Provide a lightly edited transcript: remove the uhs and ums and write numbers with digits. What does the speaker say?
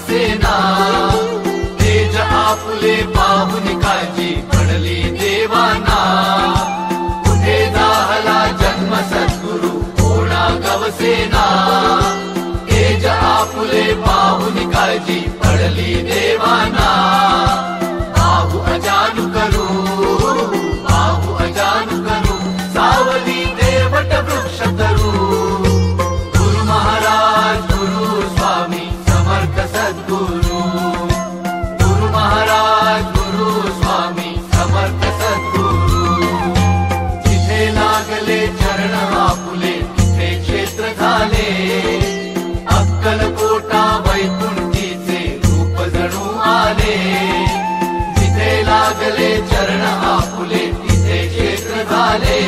गवसेना, तेज आपुले पाहुन काळजी पडली देवाना। कुठे जाहला जन्म सद्गुरु होणा गवसेना, तेज आपुले पाहुन काळजी पडली देवाना। बाहु अजानु करू, बाहु अजानु करू, सावली देवट वृक्ष करू। गुरु महाराज गुरु स्वामी समर्थ सद्गुरु, गुरु महाराज गुरु स्वामी समर्थ सद्गुरु। जिथे लागले चरण आपुले तिथे क्षेत्र झाले, अक्कलकोटा वैकुंठीचे रूप जणू आले। जिथे लागले चरण आपुले तिथे क्षेत्र झाले,